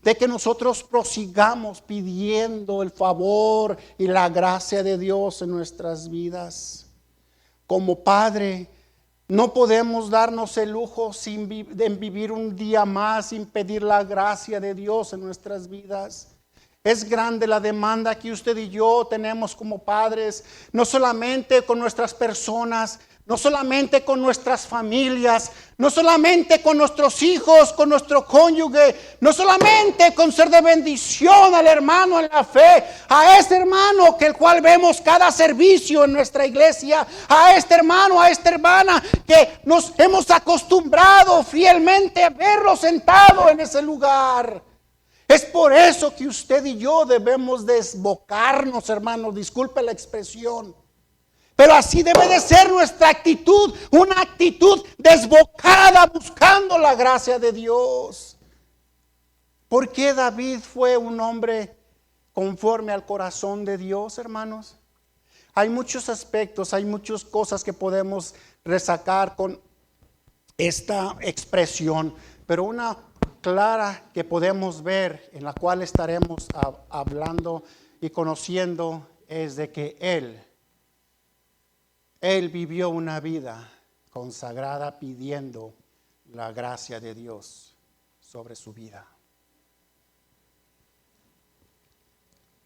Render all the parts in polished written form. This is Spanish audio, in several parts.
de que nosotros prosigamos pidiendo el favor y la gracia de Dios en nuestras vidas. Como Padre, no podemos darnos el lujo de vivir un día más sin pedir la gracia de Dios en nuestras vidas. Es grande la demanda que usted y yo tenemos como padres, no solamente con nuestras personas, no solamente con nuestras familias, no solamente con nuestros hijos, con nuestro cónyuge, no solamente con ser de bendición al hermano en la fe, a este hermano que el cual vemos cada servicio en nuestra iglesia, a este hermano, a esta hermana que nos hemos acostumbrado fielmente a verlo sentado en ese lugar. Es por eso que usted y yo debemos desbocarnos, hermanos, disculpe la expresión. Pero así debe de ser nuestra actitud, una actitud desbocada buscando la gracia de Dios. ¿Por qué David fue un hombre conforme al corazón de Dios, hermanos? Hay muchos aspectos, hay muchas cosas que podemos resacar con esta expresión, pero una clara que podemos ver, en la cual estaremos hablando y conociendo, es de que Él vivió una vida consagrada pidiendo la gracia de Dios sobre su vida.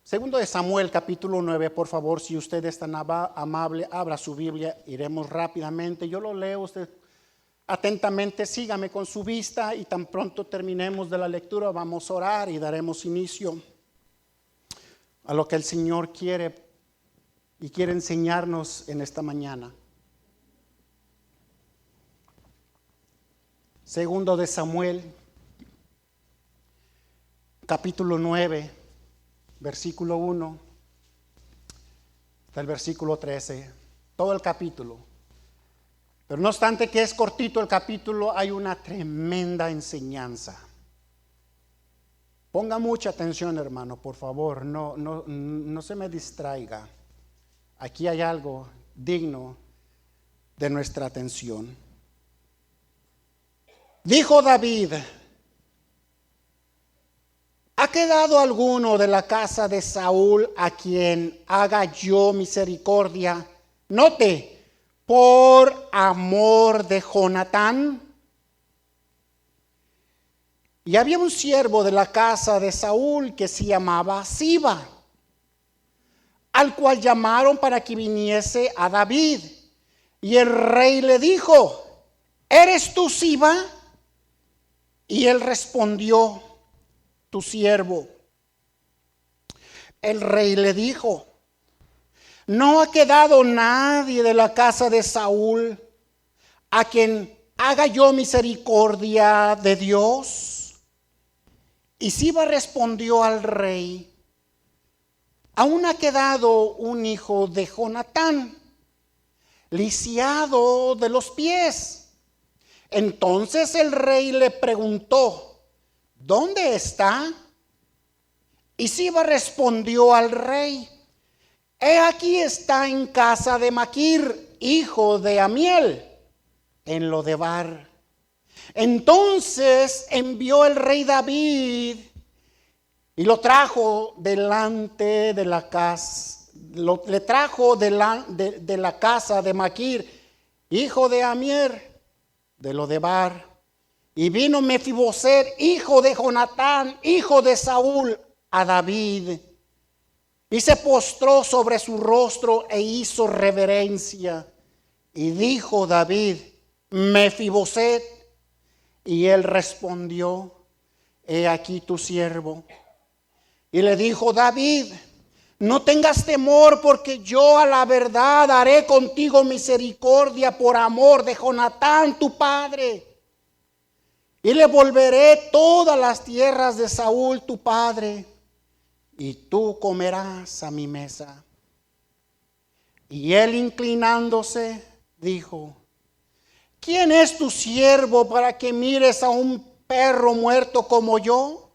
Segundo de Samuel, capítulo 9, por favor, si usted es tan amable, abra su Biblia, iremos rápidamente. Yo lo leo, usted atentamente sígame con su vista y tan pronto terminemos de la lectura vamos a orar y daremos inicio a lo que el Señor quiere y quiere enseñarnos en esta mañana. Segundo de Samuel, capítulo 9, versículo 1 hasta el versículo 13, todo el capítulo. Pero no obstante que es cortito el capítulo, hay una tremenda enseñanza. Ponga mucha atención, hermano, por favor, no se me distraiga. Aquí hay algo digno de nuestra atención. Dijo David: ¿ha quedado alguno de la casa de Saúl a quien haga yo misericordia? Note, por amor de Jonatán. Y había un siervo de la casa de Saúl que se llamaba Siba, al cual llamaron para que viniese a David. Y el rey le dijo: ¿eres tú Siba? Y él respondió: tu siervo. El rey le dijo: ¿no ha quedado nadie de la casa de Saúl a quien haga yo misericordia de Dios? Y Siba respondió al rey: aún ha quedado un hijo de Jonatán, lisiado de los pies. Entonces el rey le preguntó: ¿dónde está? Y Siba respondió al rey: he aquí está en casa de Maquir, hijo de Amiel, en Lodebar. Entonces envió el rey David y lo trajo delante de la casa, le trajo de la casa de Maquir, hijo de Amiel, de Lodebar. Y vino Mefiboset, hijo de Jonatán, hijo de Saúl, a David. Y se postró sobre su rostro e hizo reverencia. Y dijo David: Mefiboset. Y él respondió: he aquí tu siervo. Y le dijo David: no tengas temor, porque yo a la verdad haré contigo misericordia por amor de Jonatán tu padre. Y le volveré todas las tierras de Saúl tu padre, y tú comerás a mi mesa. Y él, inclinándose, dijo: ¿quién es tu siervo para que mires a un perro muerto como yo?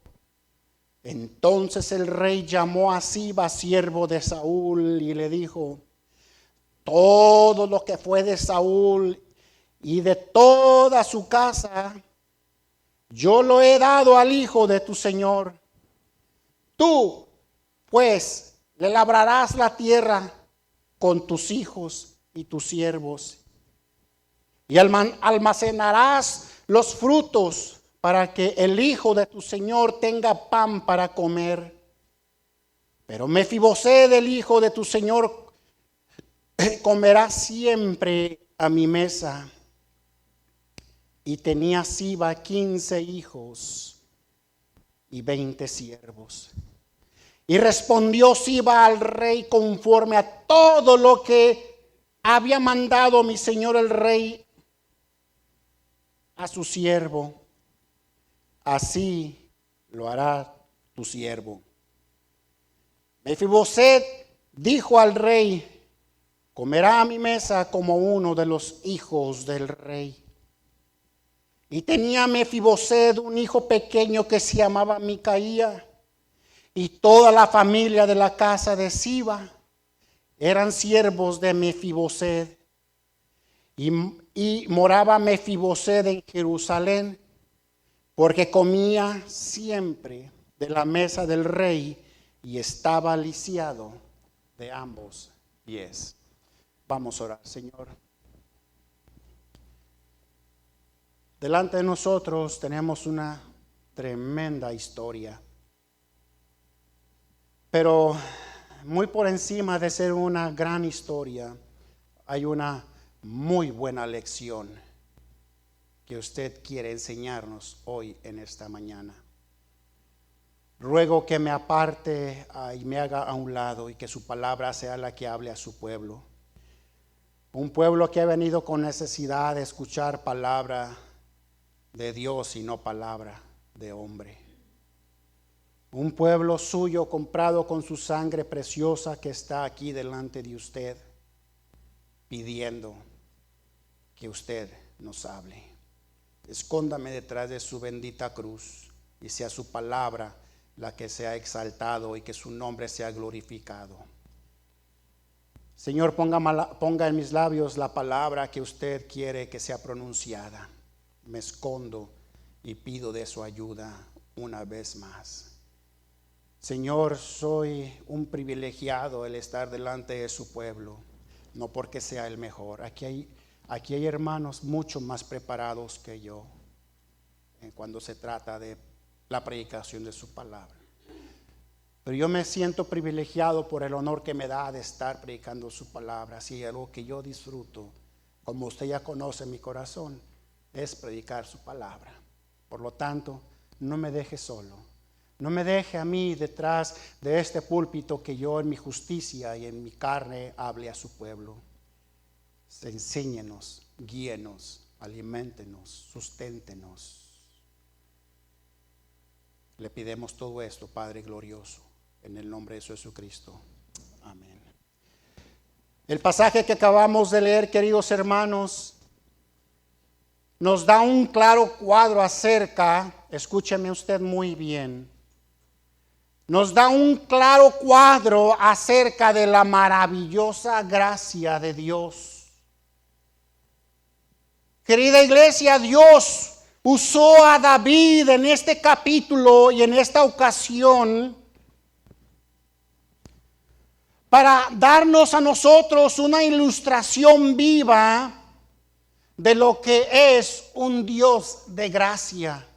Entonces el rey llamó a Siba, siervo de Saúl, y le dijo: todo lo que fue de Saúl y de toda su casa, yo lo he dado al hijo de tu señor. Tú, pues, le labrarás la tierra con tus hijos y tus siervos, y almacenarás los frutos para que el hijo de tu señor tenga pan para comer. Pero Mefibosé, el hijo de tu señor, comerá siempre a mi mesa. Y tenía Siba 15 hijos y 20 siervos. Y respondió Siba al rey conforme a todo lo que había mandado mi señor el rey a su siervo. Así lo hará tu siervo. Mefiboset dijo al rey: comerá a mi mesa como uno de los hijos del rey. Y tenía Mefiboset un hijo pequeño que se llamaba Micaía, y toda la familia de la casa de Siba eran siervos de Mefiboset. Y moraba Mefiboset en Jerusalén, porque comía siempre de la mesa del rey y estaba lisiado de ambos pies. Vamos a orar, Señor. Delante de nosotros tenemos una tremenda historia, pero muy por encima de ser una gran historia, hay una muy buena lección que usted quiere enseñarnos hoy en esta mañana. Ruego que me aparte y me haga a un lado y que su palabra sea la que hable a su pueblo. Un pueblo que ha venido con necesidad de escuchar palabra de Dios y no palabra de hombre. Un pueblo suyo comprado con su sangre preciosa que está aquí delante de usted, pidiendo que usted nos hable. Escóndame detrás de su bendita cruz y sea su palabra la que sea exaltado y que su nombre sea glorificado. Señor, ponga en mis labios la palabra que usted quiere que sea pronunciada. Me escondo y pido de su ayuda una vez más. Señor, soy un privilegiado el estar delante de su pueblo, no porque sea el mejor. Aquí hay hermanos mucho más preparados que yo cuando se trata de la predicación de su palabra. Pero yo me siento privilegiado por el honor que me da de estar predicando su palabra. Así algo que yo disfruto, como usted ya conoce mi corazón, es predicar su palabra. Por lo tanto, no me deje solo. No me deje a mí detrás de este púlpito que yo en mi justicia y en mi carne hable a su pueblo. Enséñenos, guíenos, aliméntenos, susténtenos. Le pidemos todo esto, Padre glorioso, en el nombre de Jesucristo. Amén. El pasaje que acabamos de leer, queridos hermanos, nos da un claro cuadro acerca, escúcheme usted muy bien, nos da un claro cuadro acerca de la maravillosa gracia de Dios. Querida iglesia, Dios usó a David en este capítulo y en esta ocasión para darnos a nosotros una ilustración viva de lo que es un Dios de gracia.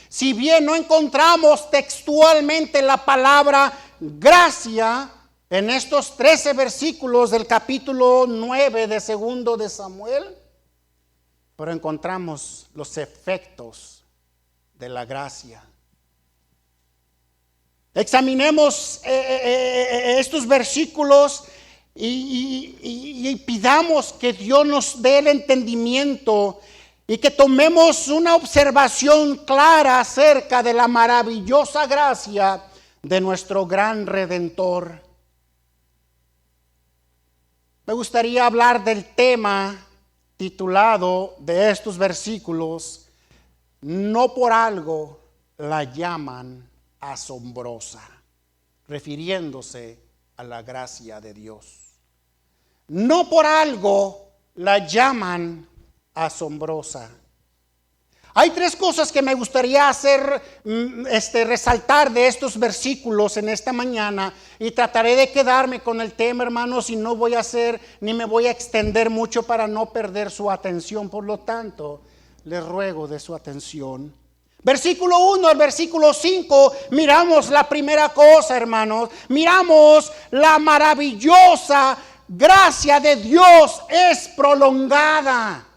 Si bien no encontramos textualmente la palabra gracia en estos 13 versículos del capítulo 9 de 2 de Samuel, pero encontramos los efectos de la gracia. Examinemos estos versículos y pidamos que Dios nos dé el entendimiento y que tomemos una observación clara acerca de la maravillosa gracia de nuestro gran Redentor. Me gustaría hablar del tema titulado de estos versículos: no por algo la llaman asombrosa, refiriéndose a la gracia de Dios. No por algo la llaman asombrosa. Hay tres cosas que me gustaría resaltar de estos versículos en esta mañana, y trataré de quedarme con el tema, hermanos, y no voy a hacer ni me voy a extender mucho para no perder su atención. Por lo tanto, les ruego de su atención. Versículo 1 al versículo 5, miramos la primera cosa, hermanos. Miramos la maravillosa gracia de Dios es prolongada.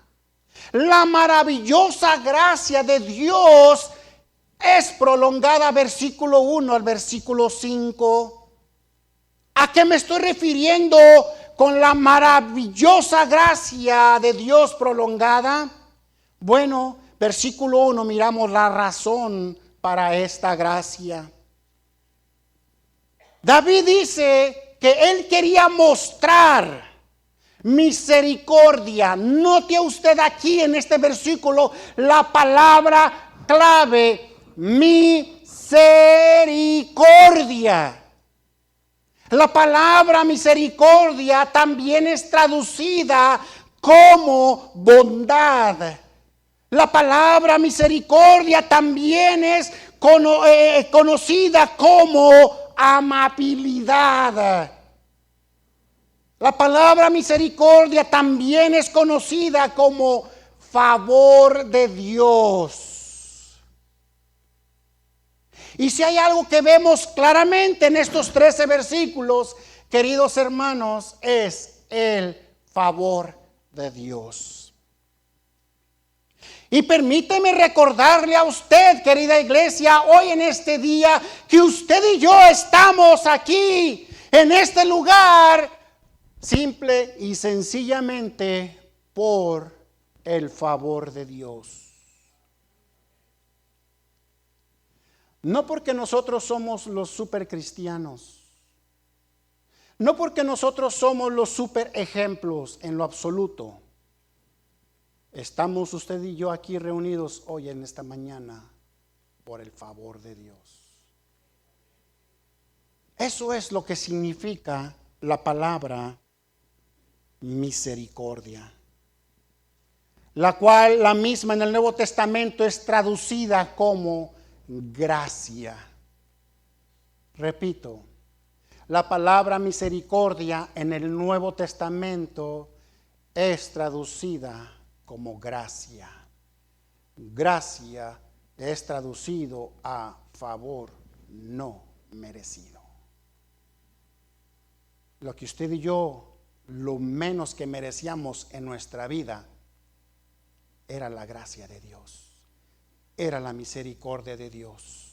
La maravillosa gracia de Dios es prolongada, versículo 1 al versículo 5. ¿A qué me estoy refiriendo con la maravillosa gracia de Dios prolongada? Bueno, versículo 1, miramos la razón para esta gracia. David dice que él quería mostrar misericordia. Note usted aquí en este versículo la palabra clave, misericordia. La palabra misericordia también es traducida como bondad. La palabra misericordia también es conocida como amabilidad. La palabra misericordia también es conocida como favor de Dios. Y si hay algo que vemos claramente en estos 13 versículos, queridos hermanos, es el favor de Dios. Y permíteme recordarle a usted, querida iglesia, hoy en este día, que usted y yo estamos aquí, en este lugar, simple y sencillamente por el favor de Dios. No porque nosotros somos los super cristianos, no porque nosotros somos los super ejemplos en lo absoluto. Estamos usted y yo aquí reunidos hoy en esta mañana por el favor de Dios. Eso es lo que significa la palabra misericordia, la cual la misma en el Nuevo Testamento es traducida como gracia. Repito, la palabra misericordia en el Nuevo Testamento es traducida como gracia. Gracia es traducido a favor no merecido. Lo que usted y yo, lo menos que merecíamos en nuestra vida, era la gracia de Dios, era la misericordia de Dios.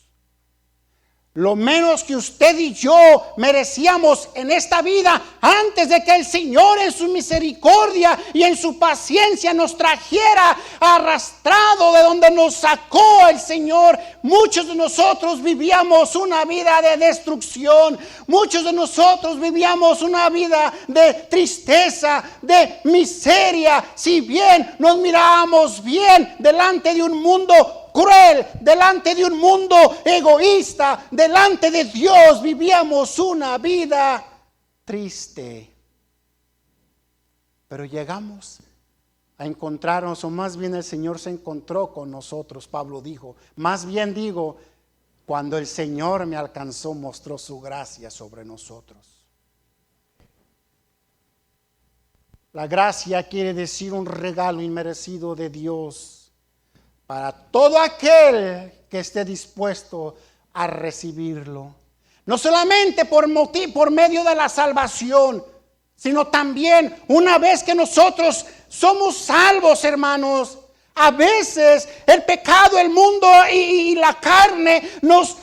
Lo menos que usted y yo merecíamos en esta vida, antes de que el Señor en su misericordia y en su paciencia nos trajera arrastrado de donde nos sacó el Señor. Muchos de nosotros vivíamos una vida de destrucción. Muchos de nosotros vivíamos una vida de tristeza, de miseria. Si bien nos mirábamos bien delante de un mundo cruel, delante de un mundo egoísta, delante de Dios vivíamos una vida triste. Pero llegamos a encontrarnos, o más bien el Señor se encontró con nosotros. Pablo dijo, más bien digo, cuando el Señor me alcanzó, mostró su gracia sobre nosotros. La gracia quiere decir un regalo inmerecido de Dios para todo aquel que esté dispuesto a recibirlo. No solamente por medio de la salvación, sino también una vez que nosotros somos salvos, hermanos. A veces el pecado, el mundo y la carne nos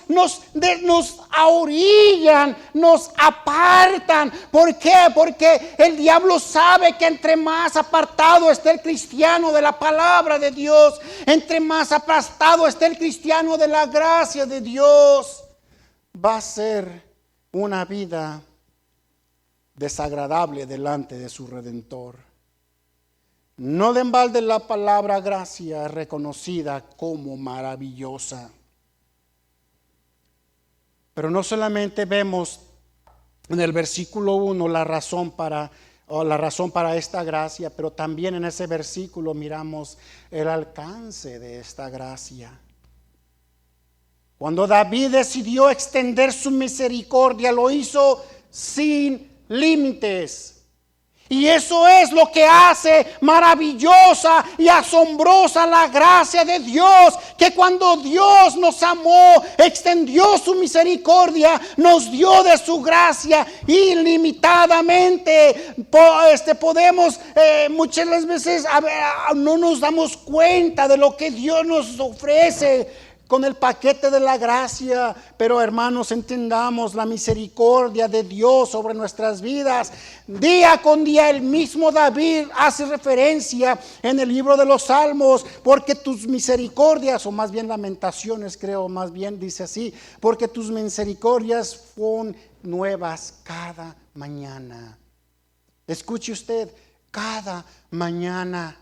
ahorillan, nos apartan. ¿Por qué? Porque el diablo sabe que entre más apartado esté el cristiano de la palabra de Dios, entre más apartado esté el cristiano de la gracia de Dios, va a ser una vida desagradable delante de su Redentor. No de embalde la palabra gracia es reconocida como maravillosa. Pero no solamente vemos en el versículo 1 la razón para o la razón para esta gracia, pero también en ese versículo miramos el alcance de esta gracia. Cuando David decidió extender su misericordia, lo hizo sin límites. Y eso es lo que hace maravillosa y asombrosa la gracia de Dios, que cuando Dios nos amó, extendió su misericordia, nos dio de su gracia ilimitadamente. Podemos muchas veces no nos damos cuenta de lo que Dios nos ofrece con el paquete de la gracia, pero hermanos, entendamos la misericordia de Dios sobre nuestras vidas. Día con día el mismo David hace referencia en el libro de los Salmos, porque tus misericordias, o más bien Lamentaciones creo, más bien dice así, porque tus misericordias son nuevas cada mañana. Escuche usted, cada mañana.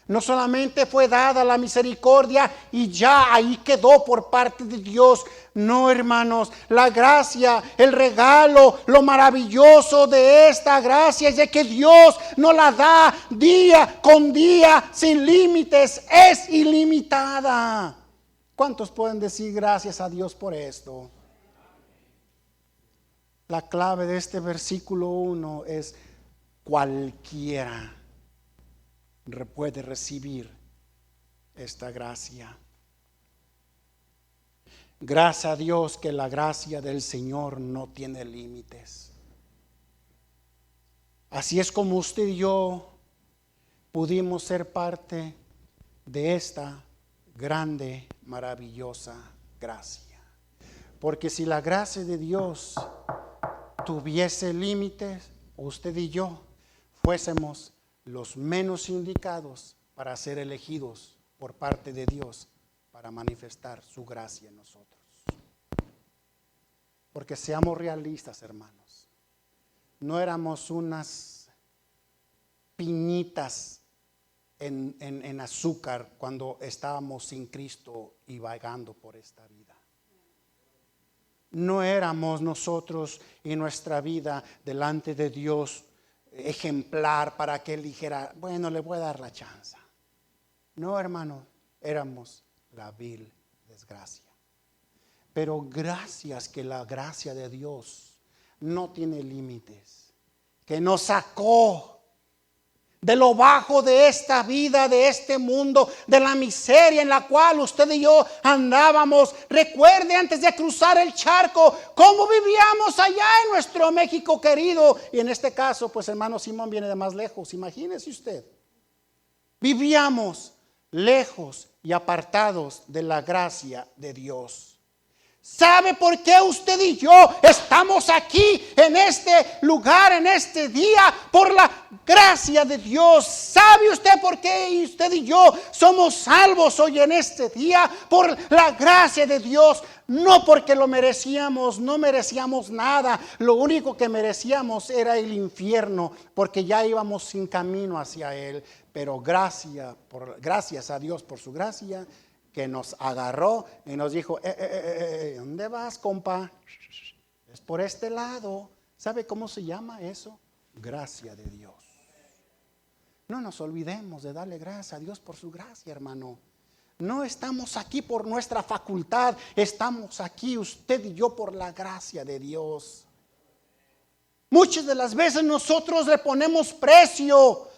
No solamente fue dada la misericordia y ya ahí quedó por parte de Dios. No, hermanos, la gracia, el regalo, lo maravilloso de esta gracia es de que Dios nos la da día con día, sin límites, es ilimitada. ¿Cuántos pueden decir gracias a Dios por esto? La clave de este versículo 1 es cualquiera puede recibir esta gracia. Gracias a Dios que la gracia del Señor no tiene límites. Así es como usted y yo pudimos ser parte de esta grande, maravillosa gracia. Porque si la gracia de Dios tuviese límites, usted y yo fuésemos los menos indicados para ser elegidos por parte de Dios para manifestar su gracia en nosotros. Porque seamos realistas, hermanos, no éramos unas piñitas en azúcar cuando estábamos sin Cristo y vagando por esta vida. No éramos nosotros en nuestra vida delante de Dios ejemplar para que él dijera, bueno, le voy a dar la chance. No, hermano, éramos la vil desgracia. Pero gracias que la gracia de Dios no tiene límites, que nos sacó de lo bajo de esta vida, de este mundo, de la miseria en la cual usted y yo andábamos. Recuerde antes de cruzar el charco cómo vivíamos allá en nuestro México querido. Y en este caso, pues hermano Simón viene de más lejos. Imagínese usted. Vivíamos lejos y apartados de la gracia de Dios. ¿Sabe por qué usted y yo estamos aquí en este lugar, en este día? Por la gracia de Dios. ¿Sabe usted por qué usted y yo somos salvos hoy en este día? Por la gracia de Dios. No porque lo merecíamos, no merecíamos nada. Lo único que merecíamos era el infierno, porque ya íbamos sin camino hacia él. Pero gracias a Dios por su gracia, que nos agarró y nos dijo, ¿dónde vas, compa? Es por este lado. ¿Sabe cómo se llama eso? Gracia de Dios. No nos olvidemos de darle gracias a Dios por su gracia, hermano. No estamos aquí por nuestra facultad, estamos aquí usted y yo por la gracia de Dios. Muchas de las veces nosotros le ponemos precio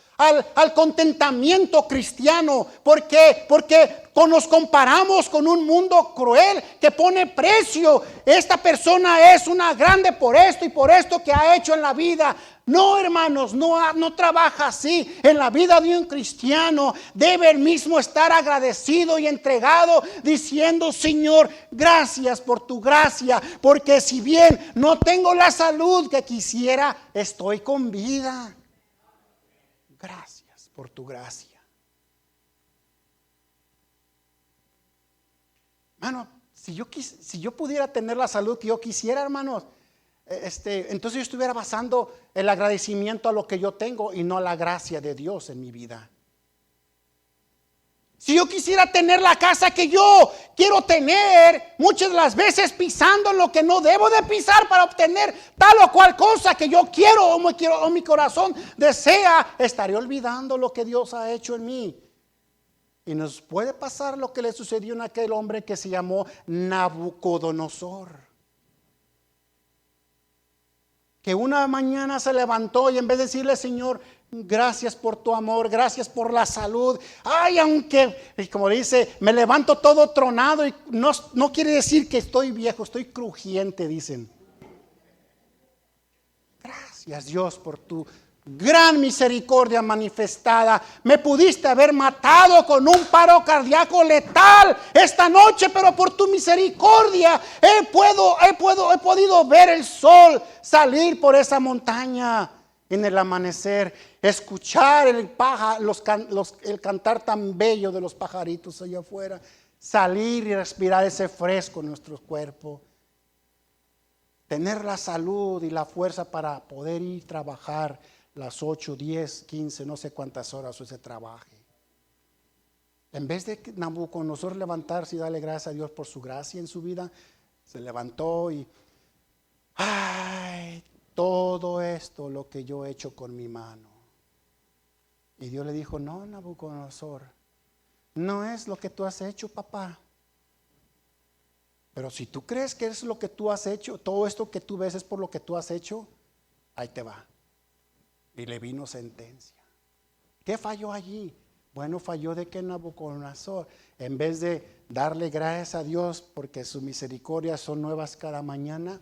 al contentamiento cristiano. ¿Por qué? Porque nos comparamos con un mundo cruel que pone precio. Esta persona es una grande por esto y por esto que ha hecho en la vida. No, hermanos, no trabaja así. En la vida de un cristiano debe el mismo estar agradecido y entregado, diciendo, Señor, gracias por tu gracia, porque si bien no tengo la salud que quisiera, estoy con vida. Gracias por tu gracia. Hermano, si yo pudiera tener la salud que yo quisiera, hermanos, entonces yo estuviera basando el agradecimiento a lo que yo tengo y no a la gracia de Dios en mi vida. Si yo quisiera tener la casa que yo quiero tener, muchas de las veces pisando lo que no debo de pisar para obtener tal o cual cosa que yo quiero o mi corazón desea, estaré olvidando lo que Dios ha hecho en mí. Y nos puede pasar lo que le sucedió a aquel hombre que se llamó Nabucodonosor. Que una mañana se levantó y en vez de decirle, Señor, gracias por tu amor, gracias por la salud. Ay, aunque, como dice, me levanto todo tronado y no quiere decir que estoy viejo, estoy crujiente, dicen. Gracias Dios por tu gran misericordia manifestada. Me pudiste haber matado con un paro cardíaco letal esta noche, pero por tu misericordia he podido ver el sol salir por esa montaña en el amanecer, escuchar el cantar tan bello de los pajaritos allá afuera, salir y respirar ese fresco en nuestro cuerpo, tener la salud y la fuerza para poder ir a trabajar las 8, 10, 15, no sé cuántas horas se trabaje. En vez de Nabucodonosor levantarse y darle gracias a Dios por su gracia en su vida, se levantó y ay, todo esto lo que yo he hecho con mi mano. Y Dios le dijo, no, Nabucodonosor, no es lo que tú has hecho, papá. Pero si tú crees que es lo que tú has hecho, todo esto que tú ves es por lo que tú has hecho, ahí te va. Y le vino sentencia. ¿Qué falló allí? Bueno, falló de que Nabucodonosor, en vez de darle gracias a Dios porque sus misericordias son nuevas cada mañana,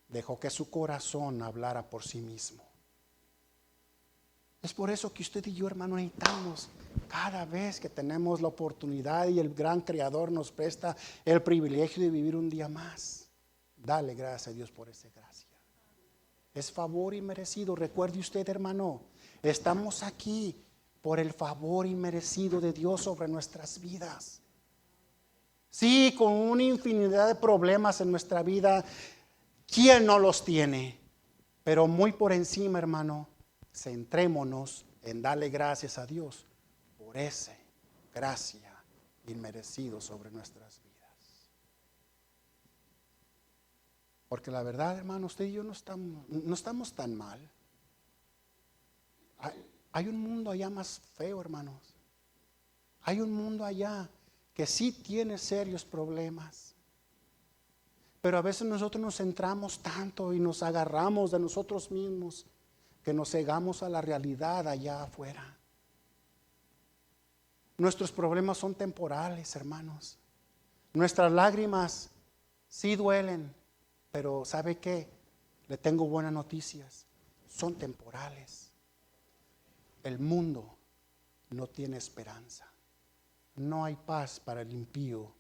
dejó que su corazón hablara por sí mismo. Es por eso que usted y yo, hermano, necesitamos cada vez que tenemos la oportunidad y el gran Creador nos presta el privilegio de vivir un día más, dale gracias a Dios por esa gracia. Es favor inmerecido. Recuerde usted, hermano, estamos aquí por el favor inmerecido de Dios sobre nuestras vidas. Sí, con una infinidad de problemas en nuestra vida, ¿quién no los tiene? Pero muy por encima, hermano, centrémonos en darle gracias a Dios por esa gracia inmerecido sobre nuestras vidas. Porque la verdad, hermano, usted y yo no estamos tan mal. Hay un mundo allá más feo, hermanos. Hay un mundo allá que sí tiene serios problemas. Pero a veces nosotros nos centramos tanto y nos agarramos de nosotros mismos que nos cegamos a la realidad allá afuera. Nuestros problemas son temporales, hermanos. Nuestras lágrimas sí duelen, pero ¿sabe qué? Le tengo buenas noticias. Son temporales. El mundo no tiene esperanza. No hay paz para el impío,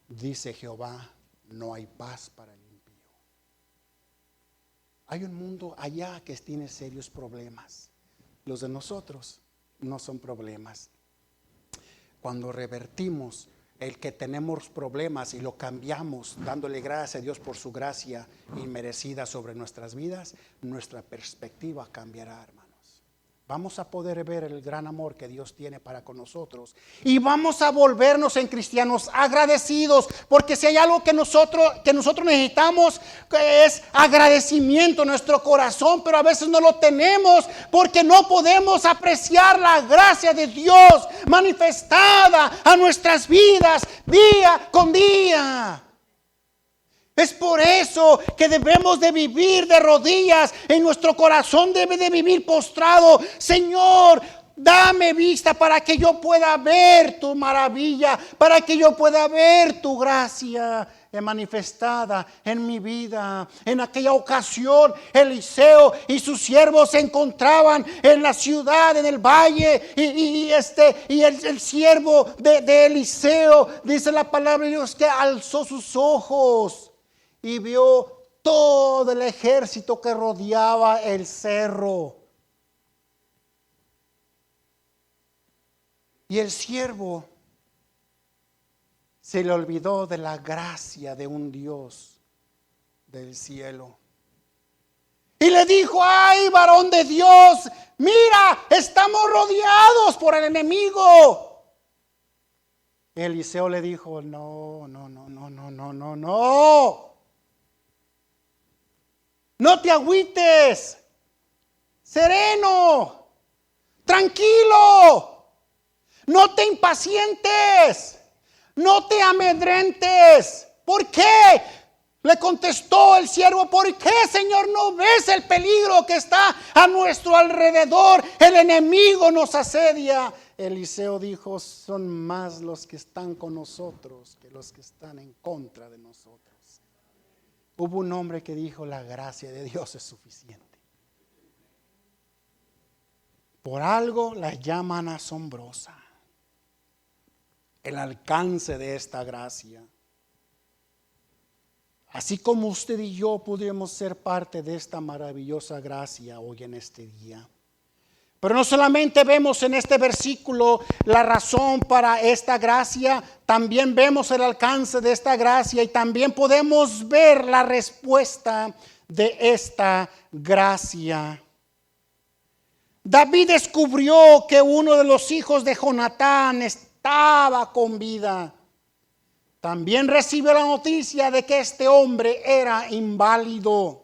dice Jehová. No hay paz para el impío. Hay un mundo allá que tiene serios problemas. Los de nosotros no son problemas. Cuando revertimos el que tenemos problemas y lo cambiamos dándole gracias a Dios por su gracia inmerecida sobre nuestras vidas, nuestra perspectiva cambiará, hermanos. Vamos a poder ver el gran amor que Dios tiene para con nosotros y vamos a volvernos en cristianos agradecidos, porque si hay algo que nosotros necesitamos es agradecimiento en nuestro corazón, pero a veces no lo tenemos porque no podemos apreciar la gracia de Dios manifestada a nuestras vidas día con día. Es por eso que debemos de vivir de rodillas, en nuestro corazón debe de vivir postrado. Señor, dame vista para que yo pueda ver tu maravilla, para que yo pueda ver tu gracia manifestada en mi vida. En aquella ocasión Eliseo y sus siervos se encontraban en la ciudad, en el valle, y el siervo de Eliseo, dice la palabra de Dios, que alzó sus ojos y vio todo el ejército que rodeaba el cerro. Y el siervo se le olvidó de la gracia de un Dios del cielo. Y le dijo: ay, varón de Dios, mira, estamos rodeados por el enemigo. Eliseo le dijo, no, no, no, no, no, no, no, no. No te agüites. Sereno. Tranquilo. No te impacientes. No te amedrentes. ¿Por qué? Le contestó el siervo, ¿por qué, Señor, no ves el peligro que está a nuestro alrededor? El enemigo nos asedia. Eliseo dijo, son más los que están con nosotros que los que están en contra de nosotros. Hubo un hombre que dijo, la gracia de Dios es suficiente. Por algo la llaman asombrosa. El alcance de esta gracia. Así como usted y yo pudimos ser parte de esta maravillosa gracia hoy en este día. Pero no solamente vemos en este versículo la razón para esta gracia, también vemos el alcance de esta gracia y también podemos ver la respuesta de esta gracia. David descubrió que uno de los hijos de Jonatán estaba con vida. También recibe la noticia de que este hombre era inválido.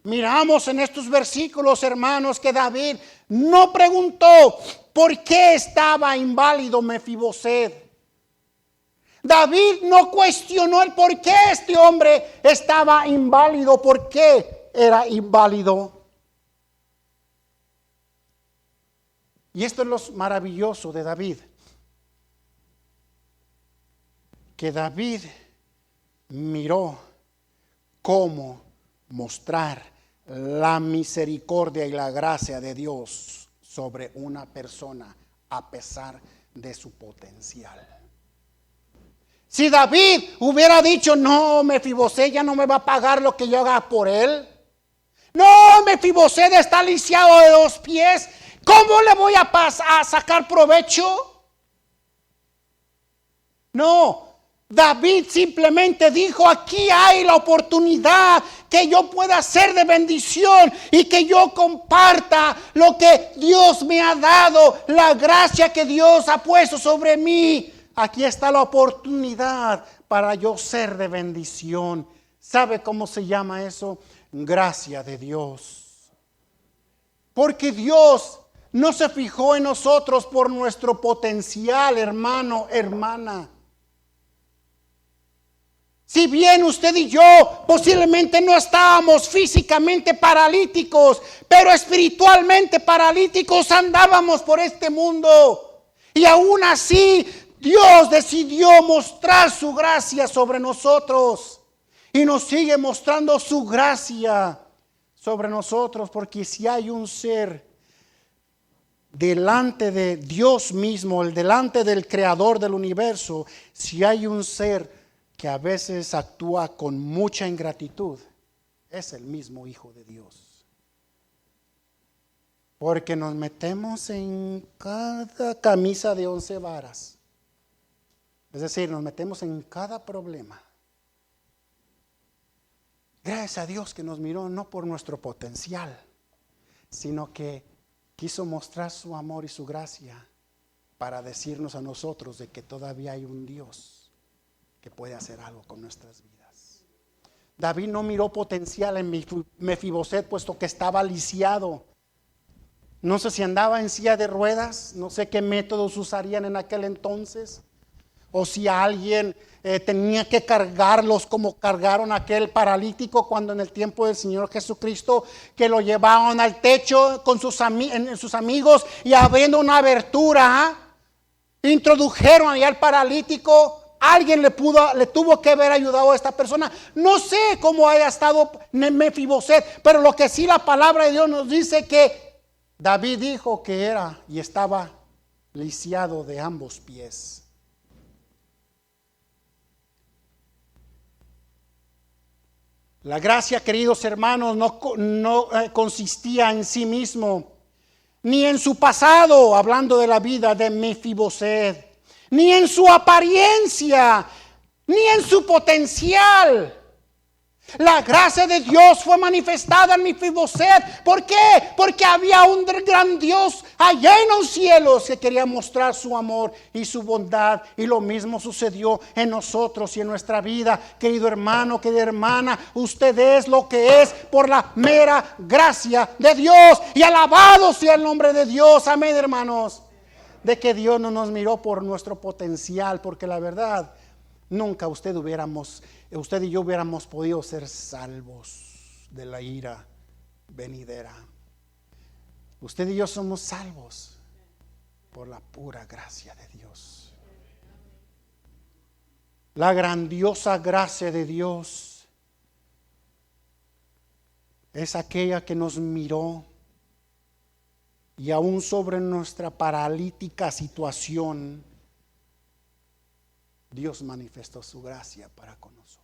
Miramos en estos versículos, hermanos, que David no preguntó por qué estaba inválido Mefiboset. David no cuestionó el por qué este hombre estaba inválido, por qué era inválido. Y esto es lo maravilloso de David. Que David miró cómo mostrar la misericordia y la gracia de Dios sobre una persona a pesar de su potencial. Si David hubiera dicho, no, Mefiboset ya no me va a pagar lo que yo haga por él. No, Mefiboset está lisiado de 2 pies. ¿Cómo le voy a sacar provecho? No. David simplemente dijo, aquí hay la oportunidad que yo pueda ser de bendición y que yo comparta lo que Dios me ha dado, la gracia que Dios ha puesto sobre mí. Aquí está la oportunidad para yo ser de bendición. ¿Sabe cómo se llama eso? Gracia de Dios. Porque Dios no se fijó en nosotros por nuestro potencial, hermano, hermana. Si bien usted y yo posiblemente no estábamos físicamente paralíticos, pero espiritualmente paralíticos andábamos por este mundo. Y aún así Dios decidió mostrar su gracia sobre nosotros. Y nos sigue mostrando su gracia sobre nosotros. Porque si hay un ser delante de Dios mismo, delante del Creador del universo, si hay un ser que a veces actúa con mucha ingratitud, es el mismo Hijo de Dios. Porque nos metemos en cada camisa de 11 varas. Es decir, nos metemos en cada problema. Gracias a Dios que nos miró no por nuestro potencial, sino que quiso mostrar su amor y su gracia para decirnos a nosotros de que todavía hay un Dios que puede hacer algo con nuestras vidas. David no miró potencial en Mefiboset, puesto que estaba lisiado. No sé si andaba en silla de ruedas, no sé qué métodos usarían en aquel entonces, o si alguien tenía que cargarlos como cargaron a aquel paralítico cuando en el tiempo del Señor Jesucristo, que lo llevaban al techo con sus amigos y abriendo una abertura, introdujeron allá al paralítico. Alguien le tuvo que haber ayudado a esta persona. No sé cómo haya estado Mefiboset, pero lo que sí la palabra de Dios nos dice que David dijo que era y estaba lisiado de ambos pies. La gracia, queridos hermanos, no consistía en sí mismo, ni en su pasado, hablando de la vida de Mefiboset, ni en su apariencia, ni en su potencial, La gracia de Dios fue manifestada en Mefiboset. ¿Por qué? Porque había un gran Dios allá en los cielos que quería mostrar su amor y su bondad. Y lo mismo sucedió en nosotros y en nuestra vida. Querido hermano, querida hermana, usted es lo que es por la mera gracia de Dios. Y alabado sea el nombre de Dios. Amén, hermanos. De que Dios no nos miró por nuestro potencial, porque la verdad, nunca usted y yo hubiéramos podido ser salvos de la ira venidera. Usted y yo somos salvos por la pura gracia de Dios. La grandiosa gracia de Dios es aquella que nos miró y aún sobre nuestra paralítica situación, Dios manifestó su gracia para con nosotros.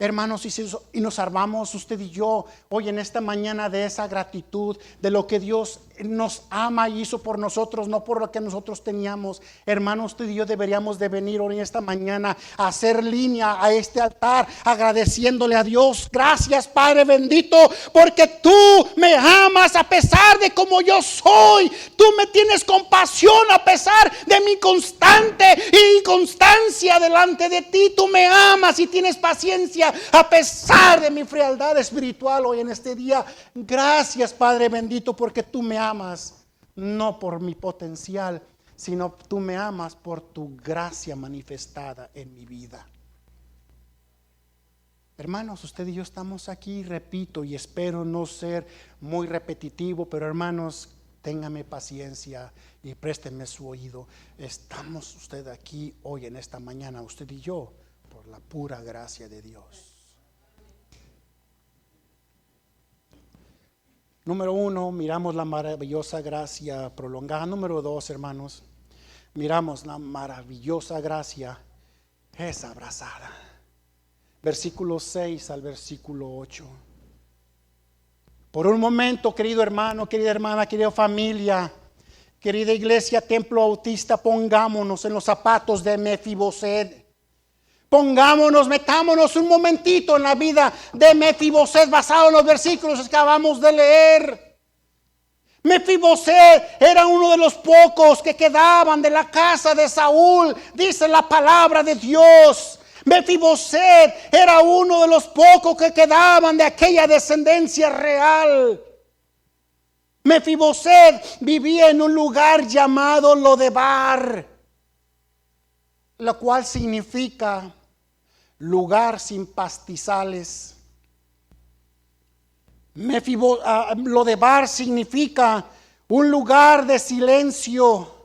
Hermanos, y nos armamos usted y yo hoy en esta mañana de esa gratitud, de lo que Dios nos ama y hizo por nosotros, no por lo que nosotros teníamos. Hermanos, usted y yo deberíamos de venir hoy en esta mañana a hacer línea a este altar, agradeciéndole a Dios. Gracias, Padre bendito, porque tú me amas a pesar de como yo soy. Tú me tienes compasión a pesar de mi constante inconstancia delante de ti. Tú me amas y tienes paciencia a pesar de mi frialdad espiritual hoy en este día. Gracias, Padre bendito, porque tú me amas, no por mi potencial, sino tú me amas por tu gracia manifestada en mi vida. Hermanos, usted y yo estamos aquí, repito, y espero no ser muy repetitivo, pero hermanos, téngame paciencia y présteme su oído. Estamos usted aquí hoy en esta mañana, usted y yo, por la pura gracia de Dios. Número 1, miramos la maravillosa gracia prolongada. Número 2, hermanos, miramos la maravillosa gracia es abrazada. Versículo 6 al versículo 8. Por un momento, querido hermano, querida hermana, querida familia, querida iglesia, Templo Bautista, pongámonos en los zapatos de Mefiboset. Metámonos un momentito en la vida de Mefiboset basado en los versículos que acabamos de leer. Mefiboset era uno de los pocos que quedaban de la casa de Saúl, dice la palabra de Dios. Mefiboset era uno de los pocos que quedaban de aquella descendencia real. Mefiboset vivía en un lugar llamado Lodebar, lo cual significa lugar sin pastizales. Lodebar significa un lugar de silencio.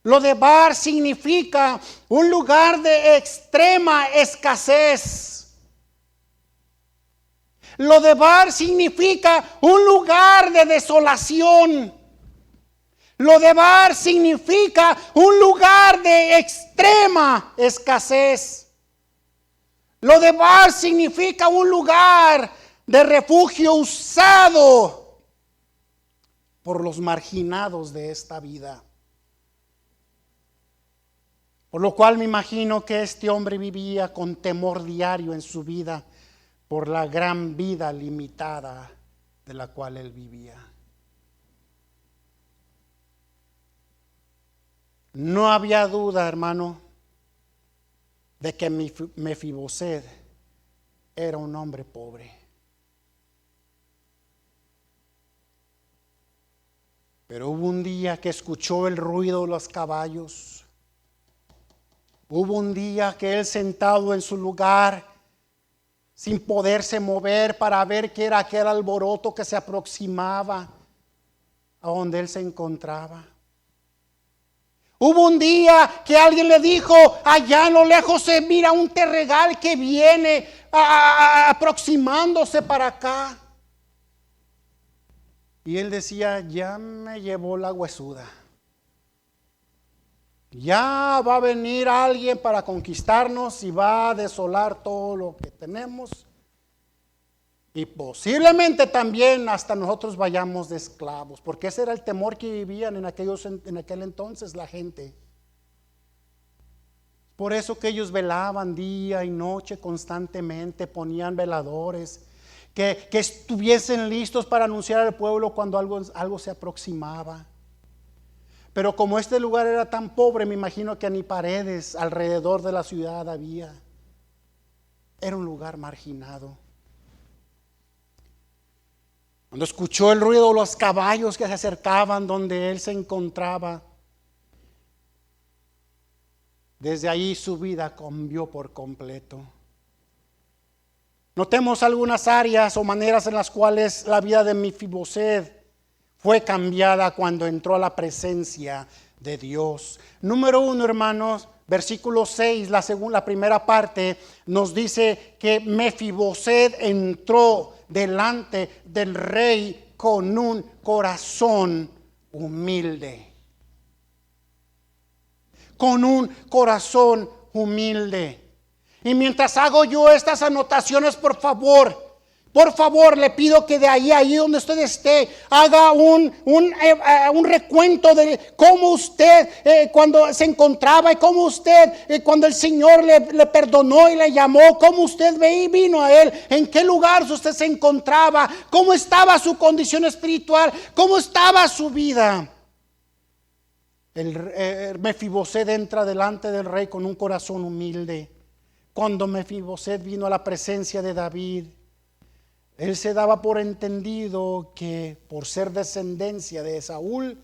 Lodebar significa un lugar de extrema escasez. Lodebar significa un lugar de desolación. Lodebar significa un lugar de extrema escasez. Lodebar significa un lugar de refugio usado por los marginados de esta vida. Por lo cual me imagino que este hombre vivía con temor diario en su vida por la gran vida limitada de la cual él vivía. No había duda, hermano, de que Mefiboset era un hombre pobre. Pero hubo un día que escuchó el ruido de los caballos. Hubo un día que él, sentado en su lugar, sin poderse mover para ver qué era aquel alboroto que se aproximaba a donde él se encontraba. Hubo un día que alguien le dijo: allá en lo lejos se mira un terregal que viene aproximándose para acá. Y él decía: ya me llevó la huesuda. Ya va a venir alguien para conquistarnos y va a desolar todo lo que tenemos. Y posiblemente también hasta nosotros vayamos de esclavos, porque ese era el temor que vivían en aquel entonces la gente. Por eso que ellos velaban día y noche constantemente, ponían veladores, que estuviesen listos para anunciar al pueblo cuando algo se aproximaba. Pero como este lugar era tan pobre, me imagino que ni paredes alrededor de la ciudad había. Era un lugar marginado. Cuando escuchó el ruido de los caballos que se acercaban donde él se encontraba, desde ahí su vida cambió por completo. Notemos algunas áreas o maneras en las cuales la vida de Mefiboset fue cambiada cuando entró a la presencia de Dios. Número 1, hermanos, versículo 6, la primera parte nos dice que Mefiboset entró delante del rey con un corazón humilde. Con un corazón humilde. Y mientras hago yo estas anotaciones, por favor, le pido que de ahí donde usted esté, haga un recuento de cómo usted cuando se encontraba y cómo usted cuando el Señor le perdonó y le llamó, cómo usted vino a Él, en qué lugar usted se encontraba, cómo estaba su condición espiritual, cómo estaba su vida. El Mefiboset entra delante del rey con un corazón humilde. Cuando Mefiboset vino a la presencia de David, él se daba por entendido que por ser descendencia de Saúl,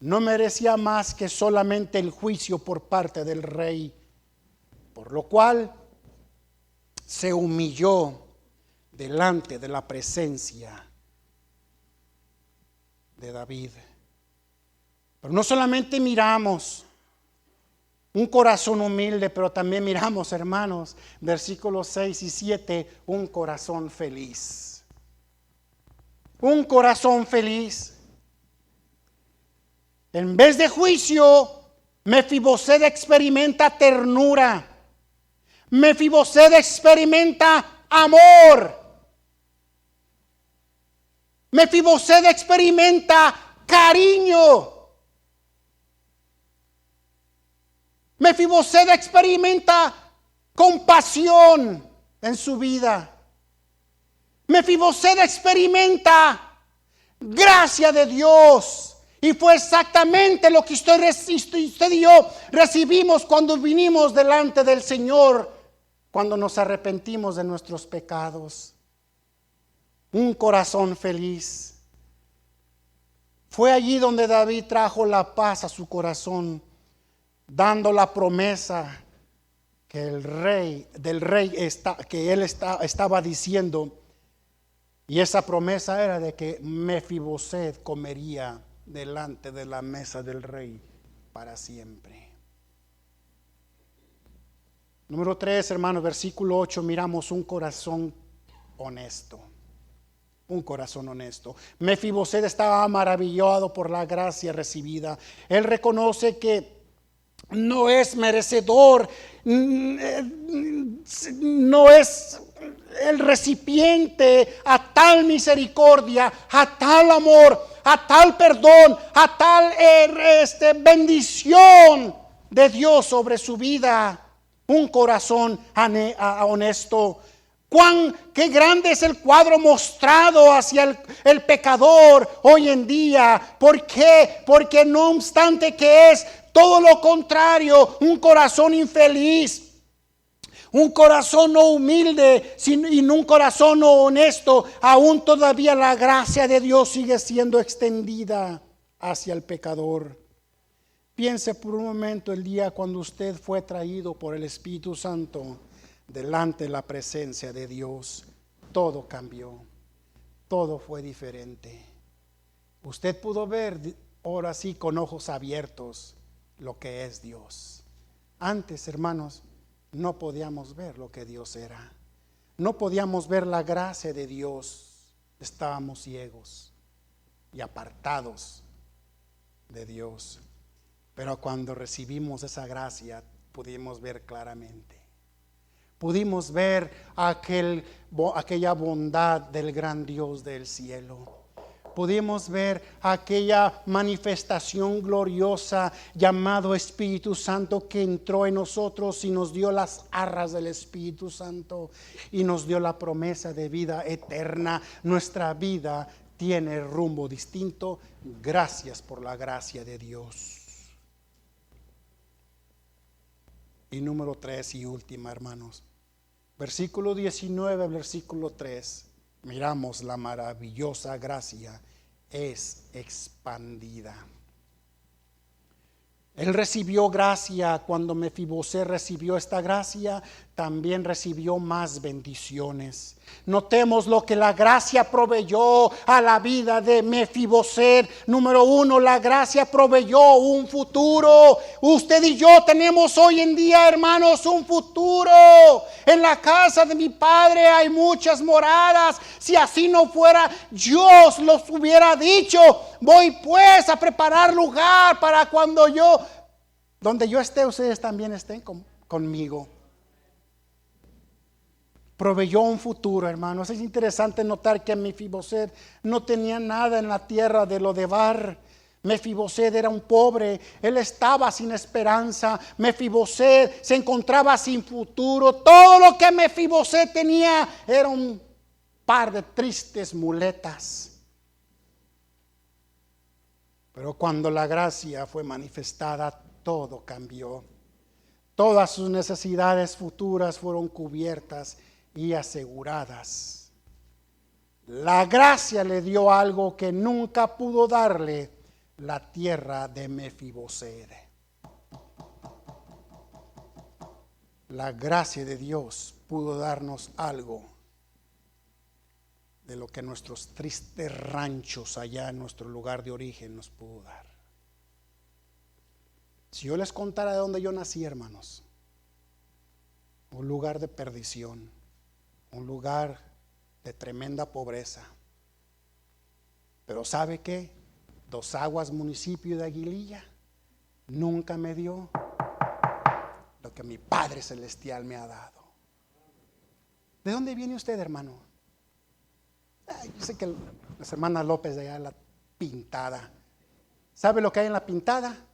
no merecía más que solamente el juicio por parte del rey, por lo cual se humilló delante de la presencia de David. Pero no solamente miramos un corazón humilde, pero también miramos, hermanos, versículos 6 y 7, un corazón feliz. Un corazón feliz. En vez de juicio, Mefiboset experimenta ternura. Mefiboset experimenta amor. Mefiboset experimenta cariño. Mefiboset experimenta compasión en su vida. Mefiboset experimenta gracia de Dios. Y fue exactamente lo que usted y yo recibimos cuando vinimos delante del Señor, cuando nos arrepentimos de nuestros pecados. Un corazón feliz. Fue allí donde David trajo la paz a su corazón, dando la promesa que él estaba diciendo. Y esa promesa era de que Mefiboset comería delante de la mesa del rey para siempre. Número 3, hermanos, versículo 8, miramos un corazón honesto. Un corazón honesto. Mefiboset estaba maravillado por la gracia recibida. Él reconoce que no es merecedor, no es el recipiente a tal misericordia, a tal amor, a tal perdón, a tal bendición de Dios sobre su vida. Un corazón honesto. Qué grande es el cuadro mostrado hacia el pecador hoy en día. ¿Por qué? Porque no obstante que es todo lo contrario, un corazón infeliz, un corazón no humilde y un corazón no honesto, aún todavía la gracia de Dios sigue siendo extendida hacia el pecador. Piense por un momento el día cuando usted fue traído por el Espíritu Santo delante de la presencia de Dios. Todo cambió, todo fue diferente. Usted pudo ver ahora sí con ojos abiertos lo que es Dios. Antes, hermanos, no podíamos ver lo que Dios era. No podíamos ver la gracia de Dios. Estábamos ciegos y apartados de Dios. Pero cuando recibimos esa gracia, pudimos ver claramente. Pudimos ver aquella bondad del gran Dios del cielo. pudimos ver aquella manifestación gloriosa llamado Espíritu Santo que entró en nosotros y nos dio las arras del Espíritu Santo y nos dio la promesa de vida eterna. Nuestra vida tiene rumbo distinto. Gracias por la gracia de Dios. Y número 3 y última, hermanos. Versículo 19, versículo 3. Miramos la maravillosa gracia es expandida. Él recibió gracia. Cuando Mefibosé recibió esta gracia, también recibió más bendiciones. Notemos lo que la gracia proveyó a la vida de Mefibosé. Número 1, la gracia proveyó un futuro. Usted y yo tenemos hoy en día, hermanos, un futuro. En la casa de mi Padre hay muchas moradas. Si así no fuera, Dios los hubiera dicho: voy pues a preparar lugar para cuando donde yo esté, ustedes también estén conmigo. Proveyó un futuro, hermanos. Es interesante notar que Mefiboset no tenía nada en la tierra de Lodebar. Mefiboset era un pobre, él estaba sin esperanza. Mefiboset se encontraba sin futuro. Todo lo que Mefiboset tenía era un par de tristes muletas. Pero cuando la gracia fue manifestada, todo cambió. Todas sus necesidades futuras fueron cubiertas y aseguradas. La gracia le dio algo que nunca pudo darle la tierra de Mefiboset. La gracia de Dios pudo darnos algo de lo que nuestros tristes ranchos allá en nuestro lugar de origen nos pudo dar. Si yo les contara de dónde yo nací, hermanos, un lugar de perdición, un lugar de tremenda pobreza. Pero ¿sabe qué? Dos Aguas, municipio de Aguililla, nunca me dio lo que mi Padre Celestial me ha dado. ¿De dónde viene usted, hermano? Yo sé que las hermanas López de allá, la Pintada. ¿Sabe lo que hay en la Pintada?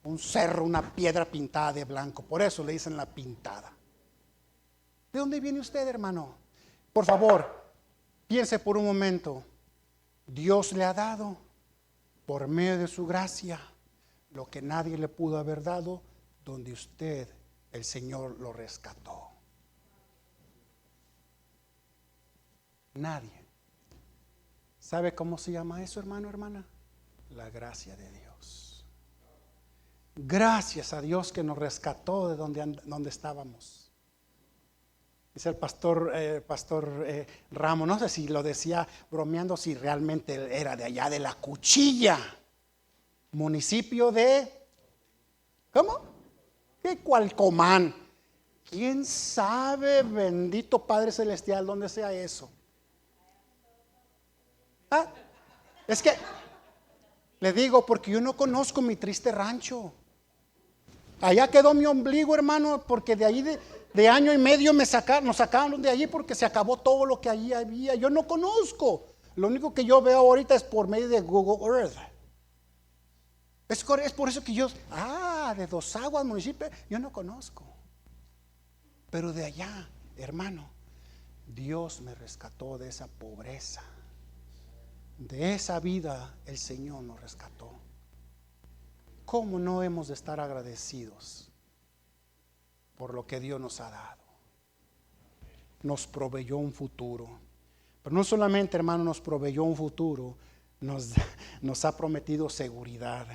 Un cerro, una piedra pintada de blanco. Por eso le dicen la Pintada. ¿De dónde viene usted, hermano? Por favor, piense por un momento. Dios le ha dado, por medio de su gracia, lo que nadie le pudo haber dado, donde usted, el Señor, lo rescató. Nadie. ¿Sabe cómo se llama eso, hermano, hermana? La gracia de Dios. Gracias a Dios que nos rescató de donde estábamos. Dice el pastor Ramos, no sé si lo decía bromeando, si realmente era de allá de La Cuchilla, municipio de, ¿cómo? ¿Qué Cualcomán? ¿Quién sabe, bendito Padre Celestial, dónde sea eso? Es que le digo, porque yo no conozco mi triste rancho. Allá quedó mi ombligo, hermano, porque de ahí de año y medio nos sacaron de allí porque se acabó todo lo que allí había. Yo no conozco. Lo único que yo veo ahorita es por medio de Google Earth. Es por eso que de Dos Aguas, municipio, yo no conozco. Pero de allá, hermano, Dios me rescató de esa pobreza. De esa vida el Señor nos rescató. ¿Cómo no hemos de estar agradecidos por lo que Dios nos ha dado? Nos proveyó un futuro. Pero no solamente, hermano, nos proveyó un futuro, nos ha prometido seguridad.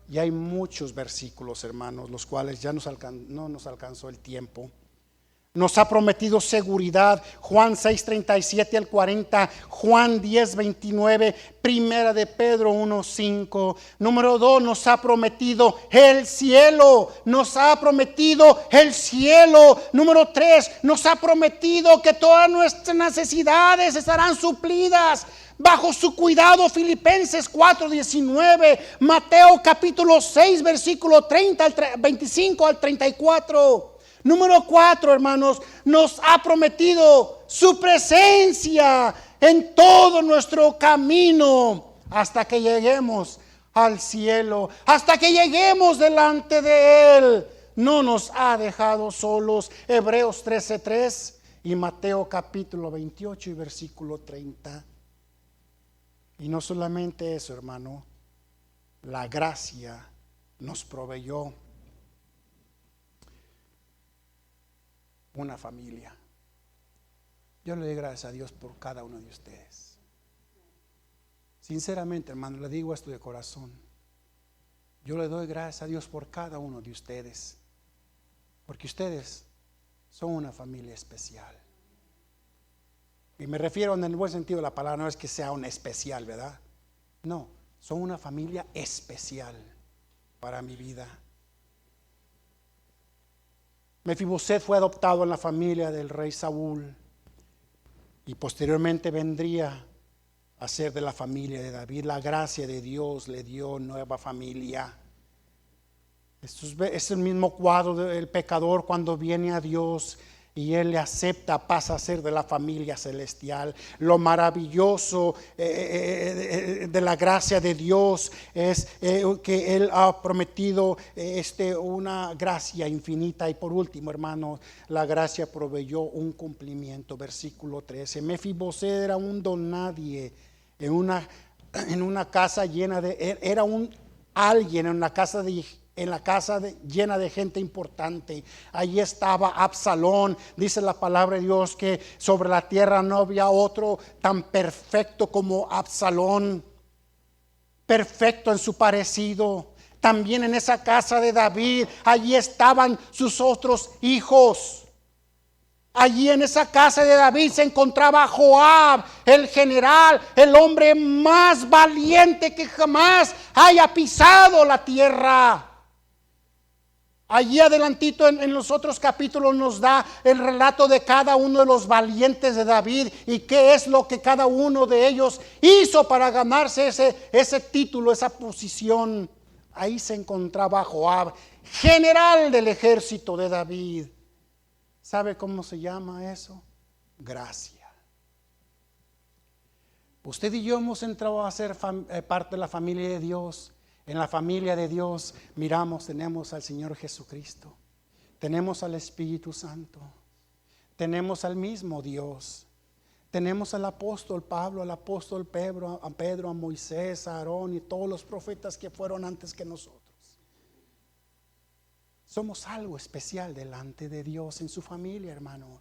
Y hay muchos versículos, hermanos, los cuales ya no nos alcanzó el tiempo. Nos ha prometido seguridad. Juan 6:37 al 40, Juan 10:29, Primera de Pedro 1:5. Número 2, nos ha prometido el cielo. Nos ha prometido el cielo. Número 3, nos ha prometido que todas nuestras necesidades estarán suplidas bajo su cuidado. Filipenses 4:19, Mateo capítulo 6, versículo 25 al 34. Número 4, hermanos, nos ha prometido su presencia. en todo nuestro camino hasta que lleguemos al cielo, hasta que lleguemos delante de Él. No nos ha dejado solos. Hebreos 13:3 y Mateo capítulo 28 y versículo 30. Y no solamente eso, hermano, la gracia nos proveyó una familia. Yo le doy gracias a Dios por cada uno de ustedes. Sinceramente, hermano, le digo esto de corazón. Yo le doy gracias a Dios por cada uno de ustedes, porque ustedes son una familia especial. Y me refiero en el buen sentido de la palabra, no es que sea un especial, ¿verdad? No, son una familia especial para mi vida. Mefiboset fue adoptado en la familia del rey Saúl y posteriormente vendría a ser de la familia de David. La gracia de Dios le dio nueva familia. Es el mismo cuadro del pecador cuando viene a Dios y Él le acepta, pasa a ser de la familia celestial. Lo maravilloso de la gracia de Dios es que Él ha prometido una gracia infinita. Y por último, hermanos, la gracia proveyó un cumplimiento. Versículo 13. Mefiboset era un don nadie en una casa llena de, era un alguien en una casa llena de gente importante. Allí estaba Absalón. Dice la palabra de Dios que sobre la tierra no había otro tan perfecto como Absalón, perfecto en su parecido. También en esa casa de David, allí estaban sus otros hijos. Allí en esa casa de David se encontraba Joab, el general, el hombre más valiente que jamás haya pisado la tierra. Allí adelantito en los otros capítulos nos da el relato de cada uno de los valientes de David y qué es lo que cada uno de ellos hizo para ganarse ese título, esa posición. Ahí se encontraba Joab, general del ejército de David. ¿Sabe cómo se llama eso? Gracia. Usted y yo hemos entrado a ser parte de la familia de Dios. En la familia de Dios tenemos al Señor Jesucristo, tenemos al Espíritu Santo, tenemos al mismo Dios, tenemos al apóstol Pablo, al apóstol Pedro, a Moisés, a Aarón y todos los profetas que fueron antes que nosotros. Somos algo especial delante de Dios en su familia, hermano.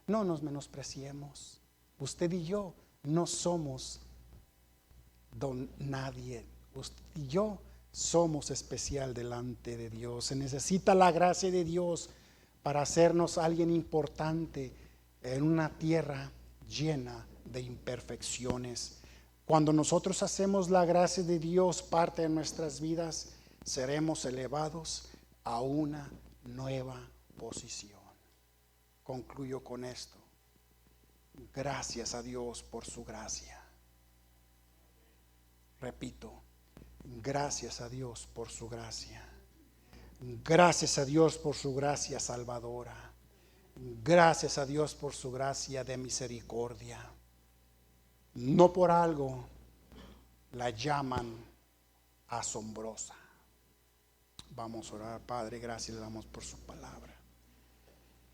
No nos menospreciemos. Usted y yo no somos don nadie. Usted y yo somos especial delante de Dios. Se necesita la gracia de Dios para hacernos alguien importante en una tierra llena de imperfecciones. Cuando nosotros hacemos la gracia de Dios parte de nuestras vidas, seremos elevados a una nueva posición. Concluyo con esto. Gracias a Dios por su gracia. Repito, gracias a Dios por su gracia. Gracias a Dios por su gracia salvadora. Gracias a Dios por su gracia de misericordia. No por algo la llaman asombrosa. Vamos a orar. Padre, gracias le damos por su palabra.